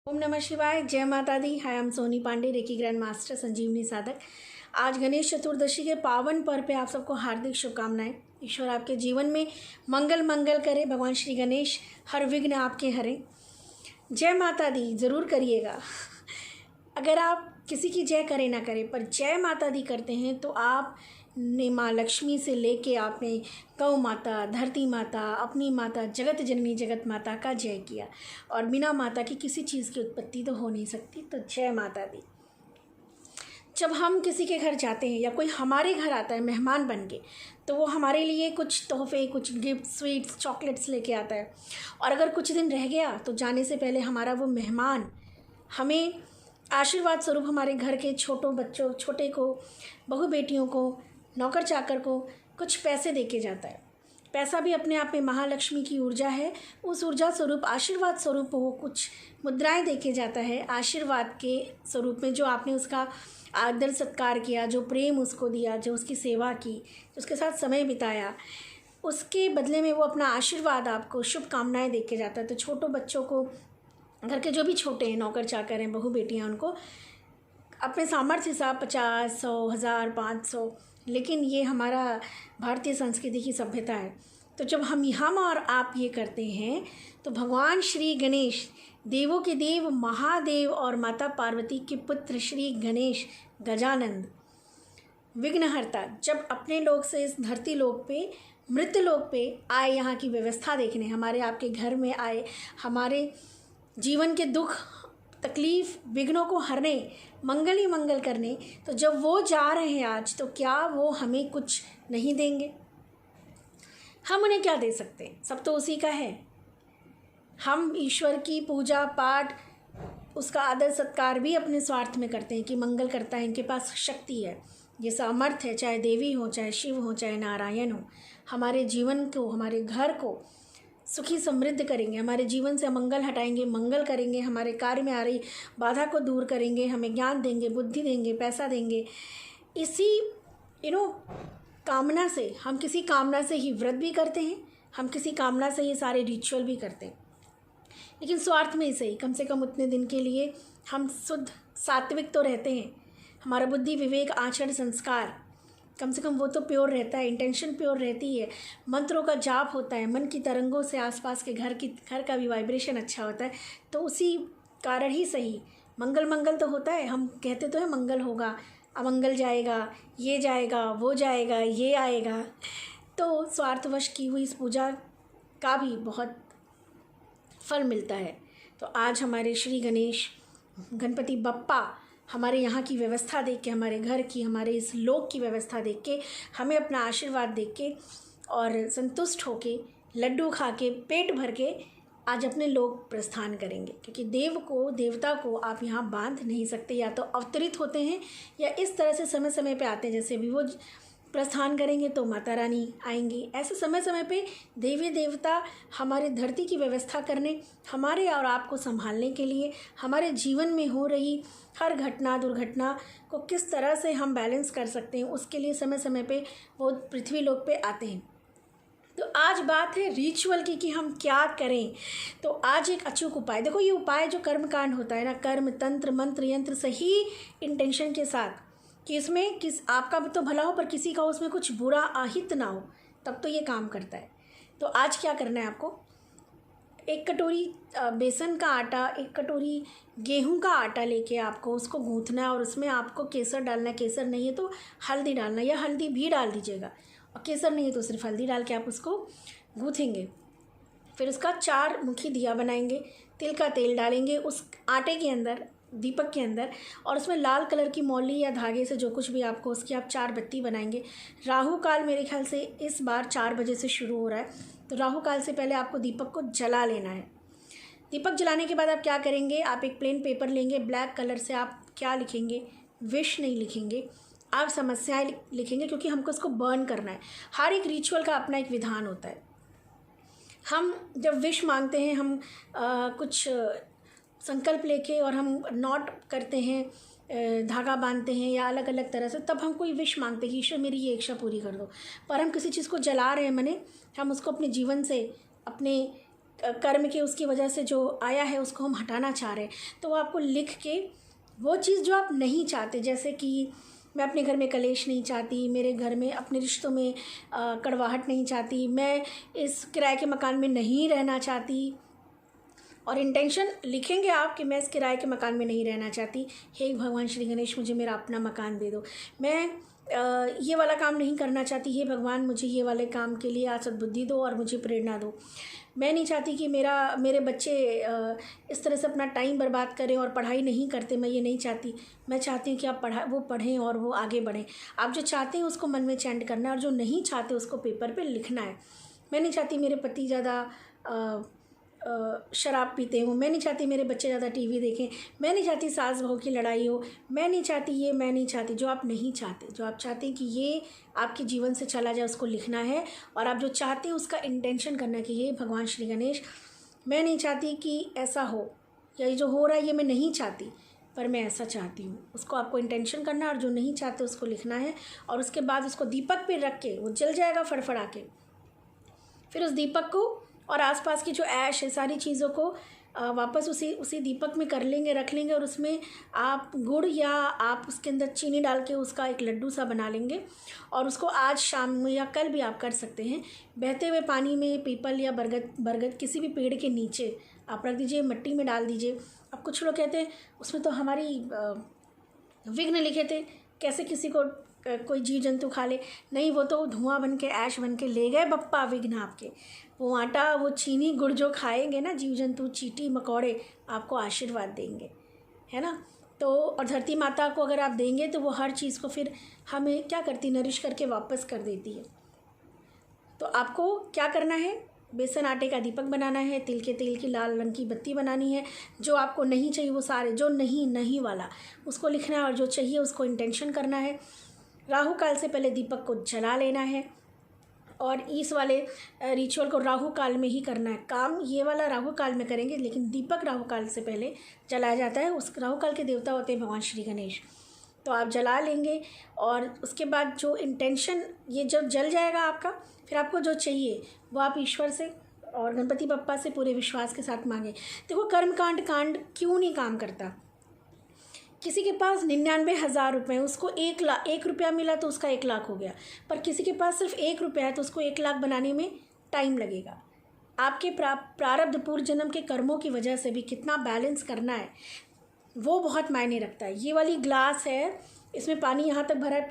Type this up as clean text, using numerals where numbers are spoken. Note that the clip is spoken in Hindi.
ओम नमः शिवाय। जय माता दी। हाय, हम Soni Pandey, reiki grand master, संजीवनी साधक। आज गणेश चतुर्दशी के पावन पर्व पे आप सबको हार्दिक शुभकामनाएं। ईश्वर आपके जीवन में मंगल करे। भगवान श्री गणेश हर विघ्न आपके हरे। जय माता दी ज़रूर करिएगा। अगर आप किसी की जय करें ना करें, पर जय माता दी करते हैं तो आप ने माँ लक्ष्मी से लेके आपने गौ माता, धरती माता, अपनी माता जगत जननी जगत माता का जय किया। और बिना माता की किसी चीज़ की उत्पत्ति तो हो नहीं सकती। तो जय माता दी। जब हम किसी के घर जाते हैं या कोई हमारे घर आता है मेहमान बन के, तो वो हमारे लिए कुछ तोहफे, कुछ गिफ्ट, स्वीट्स, चॉकलेट्स लेके आता है। और अगर कुछ दिन रह गया तो जाने से पहले हमारा वो मेहमान हमें आशीर्वाद स्वरूप हमारे घर के छोटों बच्चों, छोटे को, बहू बेटियों को, नौकर चाकर को कुछ पैसे दे के जाता है। पैसा भी अपने आप में महालक्ष्मी की ऊर्जा है। उस ऊर्जा स्वरूप, आशीर्वाद स्वरूप वो कुछ मुद्राएं दे के जाता है आशीर्वाद के स्वरूप में। जो आपने उसका आदर सत्कार किया, जो प्रेम उसको दिया, जो उसकी सेवा की, जो उसके साथ समय बिताया, उसके बदले में वो अपना आशीर्वाद, आपको शुभकामनाएं दे के जाता है। तो छोटों बच्चों को, घर के जो भी छोटे हैं, नौकर चाकर हैं, बहू बेटियाँ, उनको अपने सामर्थ्य हिसाब 50, 100, 1000, 500, लेकिन ये हमारा भारतीय संस्कृति की सभ्यता है। तो जब हम और आप ये करते हैं तो भगवान श्री गणेश, देवों के देव महादेव और माता पार्वती के पुत्र श्री गणेश गजानंद विघ्नहर्ता, जब अपने लोक से इस धरती लोक पे, मृत्यु लोक पे आए, यहाँ की व्यवस्था देखने, हमारे आपके घर में आए, हमारे जीवन के दुख, तकलीफ़, विघ्नों को हरने, मंगल ही मंगल करने, तो जब वो जा रहे हैं आज, तो क्या वो हमें कुछ नहीं देंगे? हम उन्हें क्या दे सकते हैं? सब तो उसी का है। हम ईश्वर की पूजा पाठ, उसका आदर सत्कार भी अपने स्वार्थ में करते हैं कि मंगल करता है, इनके पास शक्ति है, ये सामर्थ है, चाहे देवी हो, चाहे शिव हो, चाहे नारायण हो। हमारे जीवन को, हमारे घर को सुखी समृद्ध करेंगे, हमारे जीवन से अमंगल हटाएंगे, मंगल करेंगे, हमारे कार्य में आ रही बाधा को दूर करेंगे, हमें ज्ञान देंगे, बुद्धि देंगे, पैसा देंगे। इसी कामना से, हम किसी कामना से ही व्रत भी करते हैं, हम किसी कामना से ये सारे रिचुअल भी करते हैं, लेकिन स्वार्थ में ही सही, कम से कम उतने दिन के लिए हम शुद्ध सात्विक तो रहते हैं। हमारा बुद्धि, विवेक, आचरण, संस्कार, कम से कम वो तो प्योर रहता है, इंटेंशन प्योर रहती है, मंत्रों का जाप होता है, मन की तरंगों से आसपास के घर का भी वाइब्रेशन अच्छा होता है। तो उसी कारण ही सही मंगल तो होता है। हम कहते तो है मंगल होगा, अमंगल जाएगा, ये जाएगा, वो जाएगा, ये आएगा। तो स्वार्थवश की हुई इस पूजा का भी बहुत फल मिलता है। तो आज हमारे श्री गणेश गणपति बप्पा हमारे यहाँ की व्यवस्था देख के, हमारे घर की, हमारे इस लोक की व्यवस्था देख के, हमें अपना आशीर्वाद देख के और संतुष्ट होके, लड्डू खा के, पेट भर के आज अपने लोक प्रस्थान करेंगे। क्योंकि देवता को आप यहाँ बांध नहीं सकते, या तो अवतरित होते हैं या इस तरह से समय समय पे आते हैं। जैसे अभी वो प्रस्थान करेंगे तो माता रानी आएंगी। ऐसे समय समय पे देवी देवता हमारे धरती की व्यवस्था करने, हमारे और आपको संभालने के लिए, हमारे जीवन में हो रही हर घटना दुर्घटना को किस तरह से हम बैलेंस कर सकते हैं, उसके लिए समय समय पे वो पृथ्वी लोक पे आते हैं। तो आज बात है रिचुअल की कि हम क्या करें। तो आज एक अचूक उपाय, देखो ये उपाय जो कर्मकांड होता है ना, कर्म, तंत्र, मंत्र, यंत्र, सही इंटेंशन के साथ कि इसमें आपका तो भला हो पर किसी का उसमें कुछ बुरा आहित ना हो, तब तो ये काम करता है। तो आज क्या करना है आपको, 1 कटोरी बेसन का आटा, 1 कटोरी गेहूं का आटा लेके आपको उसको गूँथना है। और उसमें आपको केसर डालना है, केसर नहीं है तो हल्दी डालना, या हल्दी भी डाल दीजिएगा, और केसर नहीं है तो सिर्फ हल्दी डाल के आप उसको गूँथेंगे। फिर उसका 4 मुखी दिया बनाएंगे, तिल का तेल डालेंगे उस आटे के अंदर, दीपक के अंदर, और उसमें लाल कलर की मौली या धागे से जो कुछ भी आपको, उसकी आप 4 बत्ती बनाएंगे। राहु काल मेरे ख्याल से इस बार 4 बजे से शुरू हो रहा है, तो राहु काल से पहले आपको दीपक को जला लेना है। दीपक जलाने के बाद आप क्या करेंगे, आप एक प्लेन पेपर लेंगे, ब्लैक कलर से आप क्या लिखेंगे, विश नहीं लिखेंगे, आप समस्याएं लिखेंगे, क्योंकि हमको उसको बर्न करना है। हर एक रिचुअल का अपना एक विधान होता है। हम जब विश मांगते हैं, हम कुछ संकल्प लेके और हम नॉट करते हैं, धागा बांधते हैं या अलग अलग तरह से, तब हम कोई विश मांगते हैं कि ईश्वर मेरी ये इच्छा पूरी कर दो। पर हम किसी चीज़ को जला रहे हैं, माने हम उसको अपने जीवन से, अपने कर्म के उसकी वजह से जो आया है उसको हम हटाना चाह रहे हैं, तो वो आपको लिख के वो चीज़ जो आप नहीं चाहते, जैसे कि मैं अपने घर में कलेश नहीं चाहती, मेरे घर में अपने रिश्तों में कड़वाहट नहीं चाहती, मैं इस किराए के मकान में नहीं रहना चाहती, और इंटेंशन लिखेंगे आप कि मैं इस किराए के मकान में नहीं रहना चाहती, हे भगवान श्री गणेश मुझे मेरा अपना मकान दे दो, मैं ये वाला काम नहीं करना चाहती, हे भगवान मुझे ये वाले काम के लिए आज सद्बुद्धि दो और मुझे प्रेरणा दो, मैं नहीं चाहती कि मेरे बच्चे इस तरह से अपना टाइम बर्बाद करें और पढ़ाई नहीं करते, मैं ये नहीं चाहती, मैं चाहती हूँ कि आप वो पढ़ें और वो आगे बढ़ें। आप जो चाहते हैं उसको मन में चैंट करना है और जो नहीं चाहते उसको पेपर पे लिखना है। मैं नहीं चाहती मेरे पति ज़्यादा शराब पीते हों, मैं नहीं चाहती मेरे बच्चे ज़्यादा टीवी देखें, मैं नहीं चाहती सास बहू की लड़ाई हो, मैं नहीं चाहती ये, मैं नहीं चाहती। जो आप नहीं चाहते, जो आप चाहते हैं कि ये आपके जीवन से चला जाए, उसको लिखना है। और आप जो चाहते हैं उसका इंटेंशन करना है कि ये भगवान श्री गणेश मैं नहीं चाहती कि ऐसा हो, या ये जो हो रहा है ये मैं नहीं चाहती, पर मैं ऐसा चाहती हूँ, उसको आपको इंटेंशन करना है। और जो नहीं चाहते उसको लिखना है, और उसके बाद उसको दीपक पे रख के, वो जल जाएगा फड़फड़ा के। फिर उस दीपक को और आसपास की जो ऐश है सारी चीज़ों को वापस उसी दीपक में कर लेंगे, रख लेंगे, और उसमें आप गुड़ या आप उसके अंदर चीनी डाल के उसका एक लड्डू सा बना लेंगे। और उसको आज शाम में या कल भी आप कर सकते हैं, बहते हुए पानी में पीपल या बरगद किसी भी पेड़ के नीचे आप रख दीजिए, मिट्टी में डाल दीजिए। अब कुछ लोग कहते हैं उसमें तो हमारी विघ्न लिखे थे, कैसे किसी को कोई जीव जंतु खा ले। नहीं, वो तो धुआं बन के, ऐश बन के ले गए बप्पा विघ्न आपके। वो आटा, वो चीनी गुड़ जो खाएंगे ना जीव जंतु, चींटी मकोड़े, आपको आशीर्वाद देंगे, है ना। तो और धरती माता को अगर आप देंगे तो वो हर चीज़ को फिर हमें क्या करती, नरिश करके वापस कर देती है। तो आपको क्या करना है, बेसन आटे का दीपक बनाना है, तिल के तेल की लाल रंग की बत्ती बनानी है। जो आपको नहीं चाहिए वो सारे, जो नहीं वाला उसको लिखना है, और जो चाहिए उसको इंटेंशन करना है। राहु काल से पहले दीपक को जला लेना है, और इस वाले रिचुअल को राहु काल में ही करना है। काम ये वाला राहु काल में करेंगे, लेकिन दीपक राहु काल से पहले जलाया जाता है। उस राहु काल के देवता होते हैं भगवान श्री गणेश। तो आप जला लेंगे, और उसके बाद जो इंटेंशन, ये जब जल जाएगा आपका, फिर आपको जो चाहिए वो आप ईश्वर से और गणपति बप्पा से पूरे विश्वास के साथ मांगे। देखो, कांड क्यों नहीं काम करता। किसी के पास 99,000 रुपये, उसको 1 रुपया मिला तो उसका 1 लाख हो गया। पर किसी के पास सिर्फ 1 रुपया है तो उसको 1 लाख बनाने में टाइम लगेगा। आपके प्रारब्ध पूर्व जन्म के कर्मों की वजह से भी कितना बैलेंस करना है वो बहुत मायने रखता है। ये वाली ग्लास है, इसमें पानी यहाँ तक भरा है,